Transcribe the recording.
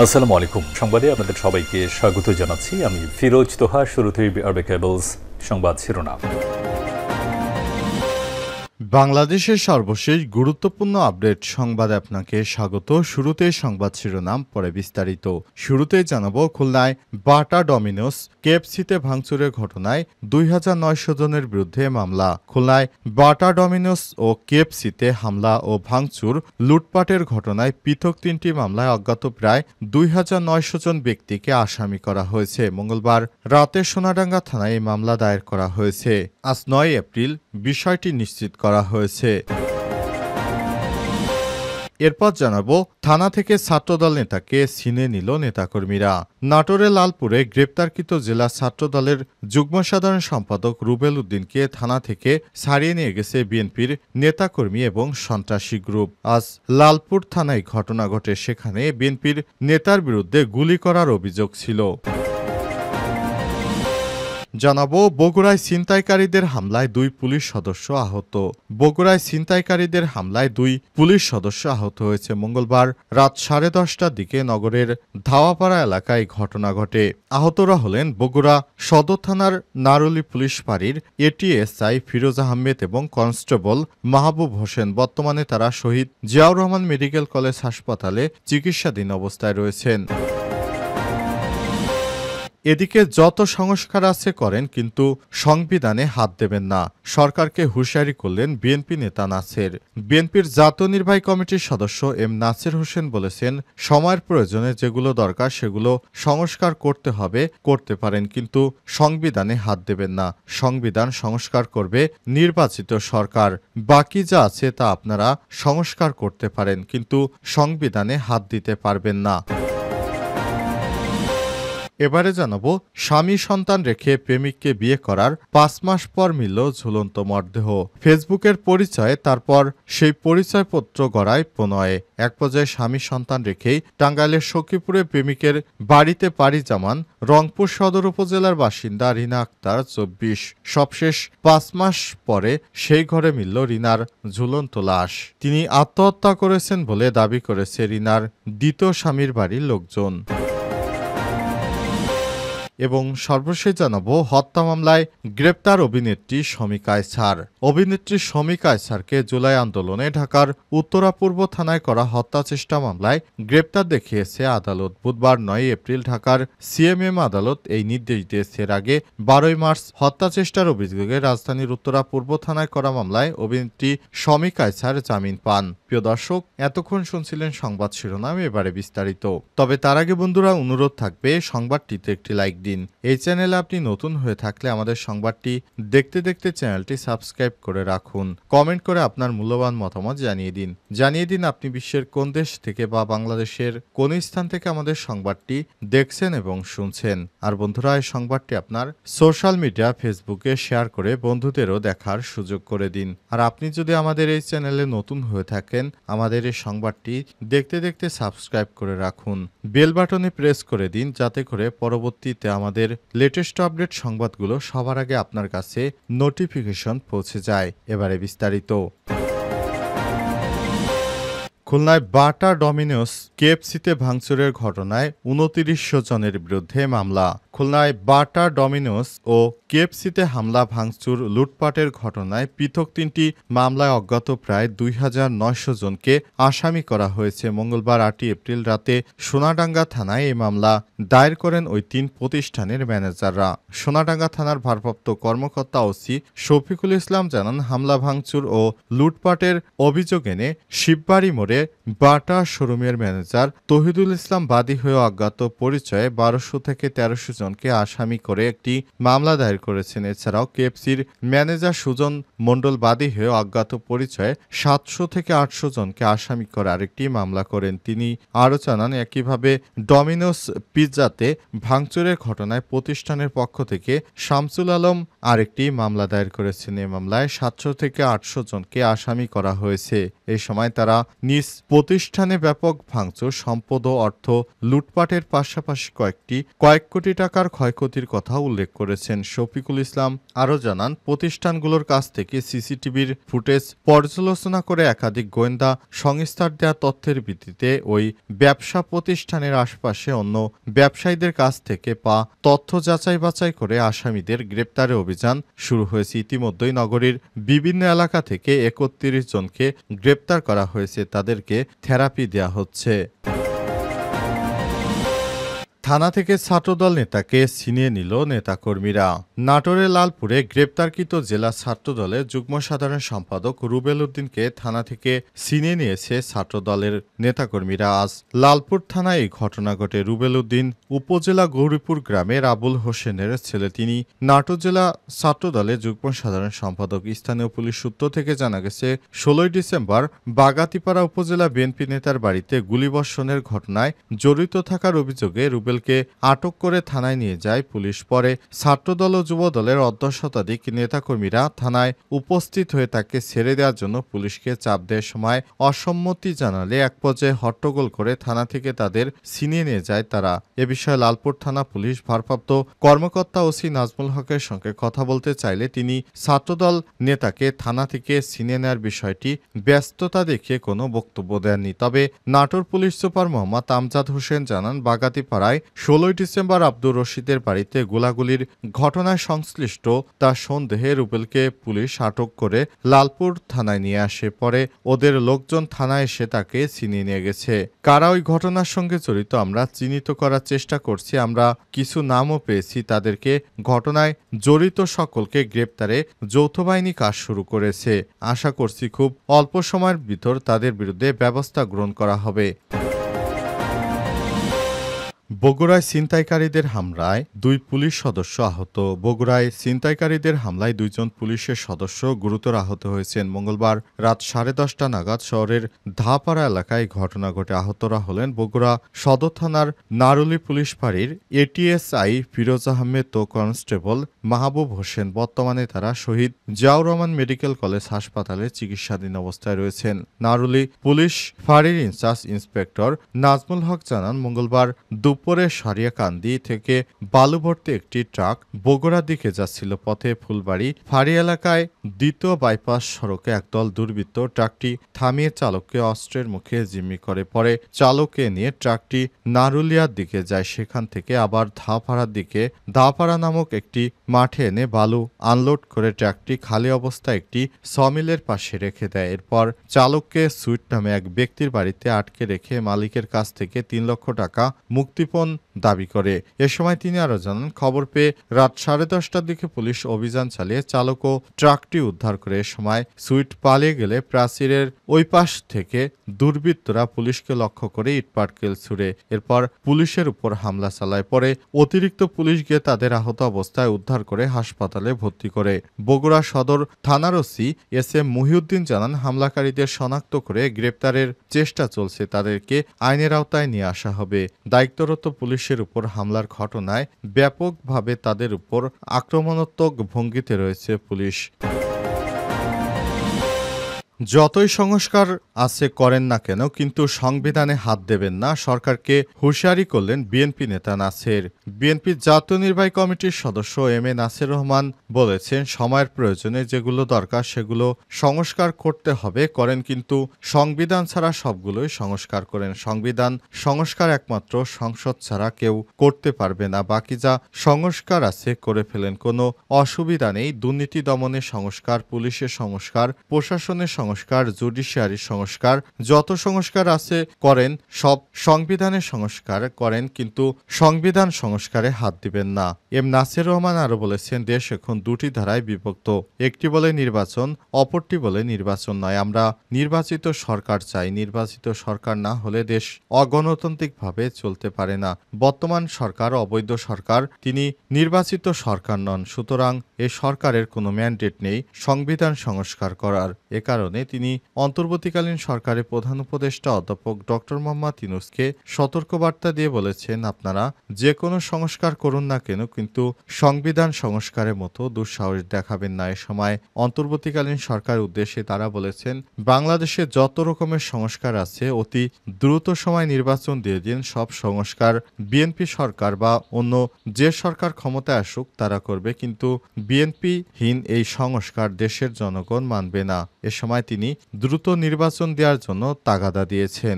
আসসালামু আলাইকুম। সংবাদে আপনাদের সবাইকে স্বাগত জানাচ্ছি। আমি ফিরোজ তোহা। শুরুতেই আরবে কেবলস সংবাদ শিরোনাম। বাংলাদেশের সর্বশেষ গুরুত্বপূর্ণ আপডেট সংবাদে আপনাকে স্বাগত। শুরুতেই সংবাদ শিরোনাম, পরে বিস্তারিত। শুরুতেই জানাবো, খুলনায় বাটা ডমিনোস কেএফসিতে ভাঙচুরের ঘটনায় ২৯০০ জনের বিরুদ্ধে মামলা। খুলনায় বাটা ডমিনোস ও কেএফসিতে হামলা ও ভাঙচুর, লুটপাটের ঘটনায় পৃথক ৩টি মামলায় অজ্ঞাত প্রায় ২৯০০ জন ব্যক্তিকে আসামি করা হয়েছে। মঙ্গলবার রাতে সোনাডাঙ্গা থানায় এই মামলা দায়ের করা হয়েছে। আজ ৯ এপ্রিল বিষয়টি নিশ্চিত করা হয়েছে। এরপর জানাবো, থানা থেকে ছাত্রদল নেতাকে ছিনে নিল নেতাকর্মীরা। নাটোরের লালপুরে গ্রেপ্তারকৃত জেলা ছাত্রদলের যুগ্ম সাধারণ সম্পাদক রুবেল উদ্দিনকে থানা থেকে ছাড়িয়ে নিয়ে গেছে বিএনপির নেতাকর্মী এবং সন্ত্রাসী গ্রুপ। আজ লালপুর থানায় ঘটনা ঘটে। সেখানে বিএনপির নেতার বিরুদ্ধে গুলি করার অভিযোগ ছিল। জানাবো, বগুড়ায় ছিনতাইকারীদের হামলায় ২ পুলিশ সদস্য আহত। বগুড়ায় ছিনতাইকারীদের হামলায় ২ পুলিশ সদস্য আহত হয়েছে। মঙ্গলবার রাত 10:30টার দিকে নগরের ধাওয়াপাড়া এলাকায় ঘটনা ঘটে। আহতরা হলেন বগুড়া সদর থানার নারুলি পুলিশ ফাঁড়ির এটিএসআই ফিরোজ আহমেদ এবং কনস্টেবল মাহবুব হোসেন। বর্তমানে তারা শহীদ জিয়াউর রহমান মেডিকেল কলেজ হাসপাতালে চিকিৎসাধীন অবস্থায় রয়েছেন। এদিকে যত সংস্কার আছে করেন, কিন্তু সংবিধানে হাত দেবেন না, সরকারকে হুঁশিয়ারি করলেন বিএনপি নেতা নাসের। বিএনপির জাতীয় নির্বাহী কমিটির সদস্য এম নাসির হোসেন বলেছেন, সময়ের প্রয়োজনে যেগুলো দরকার সেগুলো সংস্কার করতে হবে, করতে পারেন, কিন্তু সংবিধানে হাত দেবেন না। সংবিধান সংস্কার করবে নির্বাচিত সরকার। বাকি যা আছে তা আপনারা সংস্কার করতে পারেন, কিন্তু সংবিধানে হাত দিতে পারবেন না। এবারে জানাবো, স্বামী সন্তান রেখে প্রেমিককে বিয়ে করার ৫ মাস পর মিলল ঝুলন্ত মরদেহ। ফেসবুকের পরিচয়ে তারপর সেই পরিচয়পত্র গড়ায় প্রণয়ে। এক পর্যায়ে স্বামী সন্তান রেখেই টাঙ্গাইলের সখীপুরে প্রেমিকের বাড়িতে পাড়ি জমান রংপুর সদর উপজেলার বাসিন্দা রিনা আক্তার ২৪। সবশেষ ৫ মাস পরে সেই ঘরে মিলল রিনার ঝুলন্ত লাশ। তিনি আত্মহত্যা করেছেন বলে দাবি করেছে রিনার দ্বিতীয় স্বামীর বাড়ির লোকজন। এবং সর্বশেষ জানাবো, হত্যা মামলায় গ্রেপ্তার অভিনেত্রী শমী কায়সার। অভিনেত্রী শমী কায়সারকে জুলাই আন্দোলনে ঢাকার উত্তরা পূর্ব থানায় করা হত্যা চেষ্টা মামলায় গ্রেপ্তার দেখিয়েছে আদালত। বুধবার ৯ এপ্রিল ঢাকার সিএমএম আদালত এই নির্দেশ দিয়েছে। এর আগে ১২ মার্চ হত্যা চেষ্টার অভিযোগে রাজধানীর উত্তরা পূর্ব থানায় করা মামলায় অভিনেত্রী শমী কায়সার জামিন পান। প্রিয় দর্শক, এতক্ষণ শুনছিলেন সংবাদ শিরোনাম, এবারে বিস্তারিত। তবে তার আগে বন্ধুরা, অনুরোধ থাকবে সংবাদটিতে একটি লাইক দিন। এই চ্যানেলে আপনি নতুন হয়ে থাকলে আমাদের সংবাদটি দেখতে দেখতে চ্যানেলটি সাবস্ক্রাইব করে রাখুন। কমেন্ট করে আপনার মূল্যবান মতামত জানিয়ে দিন আপনি বিশ্বের কোন দেশ থেকে বা বাংলাদেশের কোন স্থান থেকে আমাদের সংবাদটি দেখছেন এবং শুনছেন। আর বন্ধুরা, এই সংবাদটি আপনার সোশ্যাল মিডিয়া ফেসবুকে শেয়ার করে বন্ধুদেরও দেখার সুযোগ করে দিন। আর আপনি যদি আমাদের এই চ্যানেলে নতুন হয়ে থাকেন, আমাদের এই সংবাদটি দেখতে দেখতে সাবস্ক্রাইব করে রাখুন। বেল বাটনে প্রেস করে দিন, যাতে করে পরবর্তীতে আমাদের লেটেস্ট আপডেট সংবাদগুলো সবার আগে আপনার কাছে নোটিফিকেশন পৌঁছে যায়। এবারে বিস্তারিত। খুলনায় বাটা ডমিনোস কেএফসিতে ভাঙচুরের ঘটনায় ২৯০০ জনের বিরুদ্ধে মামলা। খুলনায় বাটা ডমিনোস ও কেএফসিতে হামলা, ভাঙচুর, লুটপাটের ঘটনায় পৃথক ৩টি মামলায় অজ্ঞাত প্রায় ২৯০০ জনকে আসামি করা হয়েছে। মঙ্গলবার ৮ এপ্রিল রাতে সোনাডাঙ্গা থানায় এই মামলা দায়ের করেন ওই ৩ প্রতিষ্ঠানের ম্যানেজাররা। সোনাডাঙ্গা থানার ভারপ্রাপ্ত কর্মকর্তা ওসি শফিকুল ইসলাম জানান, হামলা, ভাঙচুর ও লুটপাটের অভিযোগ এনে শিববাড়ি মোড়ে বাটা শোরুমের ম্যানেজার তহিদুল ইসলাম বাদী হয়ে অজ্ঞাত পরিচয়ে ১২০০ থেকে ১৩০০ জনকে আসামি করে একটি মামলা দায়ের করেছেন। এছাড়াও কেএফসির ম্যানেজার সুজন মণ্ডল বাদী হয়ে অজ্ঞাত পরিচয়ে ৭০০ থেকে ৮০০ জনকে আসামি করে আরেকটি মামলা করেন। তিনি আরও জানান, একইভাবে ডমিনোস পিৎজাতে ভাঙচুরের ঘটনায় প্রতিষ্ঠানের পক্ষ থেকে শামসুল আলম আরেকটি মামলা দায়ের করেছেন। এ মামলায় ৭০০ থেকে ৮০০ জনকে আসামি করা হয়েছে। এই সময় তারা নিজ প্রতিষ্ঠানে ব্যাপক ভাঙচুর, সম্পদ ও অর্থ লুটপাটের পাশাপাশি কয়েক কোটি টাকা টাকার ক্ষয়ক্ষতির কথা উল্লেখ করেছেন। শফিকুল ইসলাম আরও জানান, প্রতিষ্ঠানগুলোর কাছ থেকে সিসিটিভির ফুটেজ পর্যালোচনা করে একাধিক গোয়েন্দা সংস্থার দেয়া তথ্যের ভিত্তিতে ওই ব্যবসা প্রতিষ্ঠানের আশপাশে অন্য ব্যবসায়ীদের কাছ থেকে তথ্য যাচাই বাছাই করে আসামিদের গ্রেপ্তারে অভিযান শুরু হয়েছে। ইতিমধ্যেই নগরীর বিভিন্ন এলাকা থেকে ৩১ জনকে গ্রেপ্তার করা হয়েছে, তাদেরকে থেরাপি দেয়া হচ্ছে। থানা থেকে ছাত্রদল নেতাকে ছিনিয়ে নিল নেতাকর্মীরা। নাটোরের লালপুরে গ্রেপ্তারকৃত জেলা ছাত্রদলের যুগ্ম সাধারণ সম্পাদক রুবেল উদ্দিনকে থানা থেকে ছিনিয়ে নিয়েছে ছাত্রদলের নেতাকর্মীরা। আজ লালপুর থানায় এই ঘটনা ঘটে। রুবেল উদ্দিন উপজেলা গৌরীপুর গ্রামের আবুল হোসেনের ছেলে। তিনি নাটোর জেলা ছাত্রদলের যুগ্ম সাধারণ সম্পাদক। স্থানীয় পুলিশ সূত্র থেকে জানা গেছে, ১৬ ডিসেম্বর বাগাতিপাড়া উপজেলা বিএনপি নেতার বাড়িতে গুলিবর্ষণের ঘটনায় জড়িত থাকার অভিযোগে রুবেলকে আটক করে থানায় নিয়ে যায় পুলিশ। পরে ছাত্রদল ও যুবদলের অর্ধশতাধিক নেতাকর্মীরা থানায় উপস্থিত হয়ে তাকে ছেড়ে দেওয়ার জন্য পুলিশকে চাপ দেওয়ার সময় অসম্মতি জানালে এক পর্যায়ে হট্টগোল করে থানা থেকে তাদের ছিনিয়ে নিয়ে যায় তারা। এ বিষয়ে লালপুর থানা পুলিশ ভারপ্রাপ্ত কর্মকর্তা ওসি নাজমুল হকের সঙ্গে কথা বলতে চাইলে তিনি ছাত্রদল নেতাকে থানা থেকে ছিনিয়ে নেওয়ার বিষয়টি ব্যস্ততা দেখিয়ে কোনো বক্তব্য দেননি। তবে নাটোর পুলিশ সুপার মোহাম্মদ আমজাদ হোসেন জানান, বাগাতিপাড়ায় ১৬ ডিসেম্বর আব্দুর রশিদের বাড়িতে গোলাগুলির ঘটনায় সংশ্লিষ্ট তার সন্দেহে রুবেলকে পুলিশ আটক করে লালপুর থানায় নিয়ে আসে। পরে ওদের লোকজন থানায় এসে তাকে ছিনিয়ে নিয়ে গেছে। কারা ওই ঘটনার সঙ্গে জড়িত আমরা চিহ্নিত করার চেষ্টা করছি। আমরা কিছু নামও পেয়েছি। তাদেরকে ঘটনায় জড়িত সকলকে গ্রেপ্তারে যৌথ বাহিনী কাজ শুরু করেছে। আশা করছি খুব অল্প সময়ের ভিতর তাদের বিরুদ্ধে ব্যবস্থা গ্রহণ করা হবে। বগুড়ায় ছিনতাইকারীদের হামলায় ২ পুলিশ সদস্য আহত। বগুড়ায় ছিনতাইকারীদের হামলায় ২ জন পুলিশের সদস্য গুরুতর আহত হয়েছেন। মঙ্গলবার রাত 10:30 নাগাদ শহরের ধাপাড়া এলাকায় ঘটনা ঘটে। আহতরা হলেন বগুড়া সদর থানার নারুলি পুলিশ ফাঁড়ির এটিএসআই ফিরোজ আহমেদ ও কনস্টেবল মাহবুব হোসেন। বর্তমানে তারা শহীদ জিয়াউর রহমান মেডিকেল কলেজ হাসপাতালে চিকিৎসাধীন অবস্থায় রয়েছেন। নারুলি পুলিশ ফাঁড়ির ইনচার্জ ইন্সপেক্টর নাজমুল হক জানান, মঙ্গলবার দুপুরে সারিয়াকান্দি থেকে বালু ভর্তি একটি ট্রাক বগুড়ার দিকে যাচ্ছিল। পথে ফুলবাড়ি ফাঁড়ি এলাকায় দ্বিতীয় বাইপাস সড়কে একদল দুর্বৃত্ত ট্রাকটি থামিয়ে চালককে অস্ত্রের মুখে জিম্মি করে। পরে চালককে নিয়ে ট্রাকটি নারুলিয়ার দিকে যায়। সেখান থেকে আবার ধাপাড়ার দিকে ধাপাড়া নামক একটি মাঠে এনে বালু আনলোড করে ট্রাকটি খালি অবস্থায় একটি সমিলের পাশে রেখে দেয়। এরপর চালককে সুইট নামে এক ব্যক্তির বাড়িতে আটকে রেখে মালিকের কাছ থেকে ৩ লক্ষ টাকা মুক্তিপণ দাবি করে। এ সময় তিনি আরও জানান, খবর পেয়ে রাত 10:30টার দিকে পুলিশ অভিযান চালিয়ে চালক ও ট্রাকটি উদ্ধার করে। এ সময় সুইট পালিয়ে গেলে প্রাচীরের ওই পাশ থেকে দুর্বৃত্তরা পুলিশকে লক্ষ্য করে ইটপাটকেল ছুড়ে এরপর পুলিশের উপর হামলা চালায়। পরে অতিরিক্ত পুলিশ গিয়ে তাদের আহত অবস্থায় উদ্ধার করে হাসপাতালে ভর্তি করে। বগুড়া সদর থানার ওসি এস এম মহিউদ্দিন জানান, হামলাকারীদের শনাক্ত করে গ্রেপ্তারের চেষ্টা চলছে। তাদেরকে আইনের আওতায় নিয়ে আসা হবে। দায়িত্বরত পুলিশের উপর হামলার ঘটনায় ব্যাপকভাবে তাদের উপর আক্রমণাত্মক ভঙ্গিতে রয়েছে পুলিশ। যতই সংস্কার আছে করেন না কেন, কিন্তু সংবিধানে হাত দেবেন না, সরকারকে হুঁশিয়ারি করলেন বিএনপি নেতা নাসের। বিএনপির জাতীয় নির্বাহী কমিটির সদস্য এম এ নাসির রহমান বলেছেন, সময়ের প্রয়োজনে যেগুলো দরকার সেগুলো সংস্কার করতে হবে, করেন, কিন্তু সংবিধান ছাড়া সবগুলোই সংস্কার করেন। সংবিধান সংস্কার একমাত্র সংসদ ছাড়া কেউ করতে পারবে না। বাকি যা সংস্কার আছে করে ফেলেন, কোনো অসুবিধা নেই। দুর্নীতি দমনের সংস্কার, পুলিশের সংস্কার, প্রশাসনের সংস্কার, জুডিশিয়ারির সংস্কার, যত সংস্কার আছে করেন, সব সংবিধানের সংস্কার করেন, কিন্তু সংবিধান সংস্কারে হাত দিবেন না। এম নাসির রহমান আরো বলেছেন, দেশ এখন দুটি ধারায় বিভক্ত, একটি বলে নির্বাচন, অপরটি বলে নির্বাচন নয়। আমরা নির্বাচিত সরকার চাই। নির্বাচিত সরকার না হলে দেশ অগণতান্ত্রিকভাবে চলতে পারে না। বর্তমান সরকার অবৈধ সরকার, তিনি নির্বাচিত সরকার নন। সুতরাং এ সরকারের কোনো ম্যান্ডেট নেই সংবিধান সংস্কার করার। এ কারণে তিনি অন্তর্বর্তীকালীন সরকারের প্রধান উপদেষ্টা অধ্যাপক ডক্টর মোহাম্মদ ইউনূসকে সতর্কবার্তা দিয়ে বলেছেন, আপনারা যে কোনো সংস্কার করুন না কেন, কিন্তু সংবিধান সংস্কারের মতো দুঃসাহস দেখাবেন না। এ সময় অন্তর্বর্তীকালীন সরকারের উদ্দেশ্যে তারা বলেছেন, বাংলাদেশে যত রকমের সংস্কার আছে অতি দ্রুত সময় নির্বাচন দিয়ে দিন। সব সংস্কার বিএনপি সরকার বা অন্য যে সরকার ক্ষমতায় আসুক তারা করবে, কিন্তু বিএনপিহীন এই সংস্কার দেশের জনগণ মানবে না। এ সময় তিনি দ্রুত নির্বাচন দেওয়ার জন্য তাগাদা দিয়েছেন।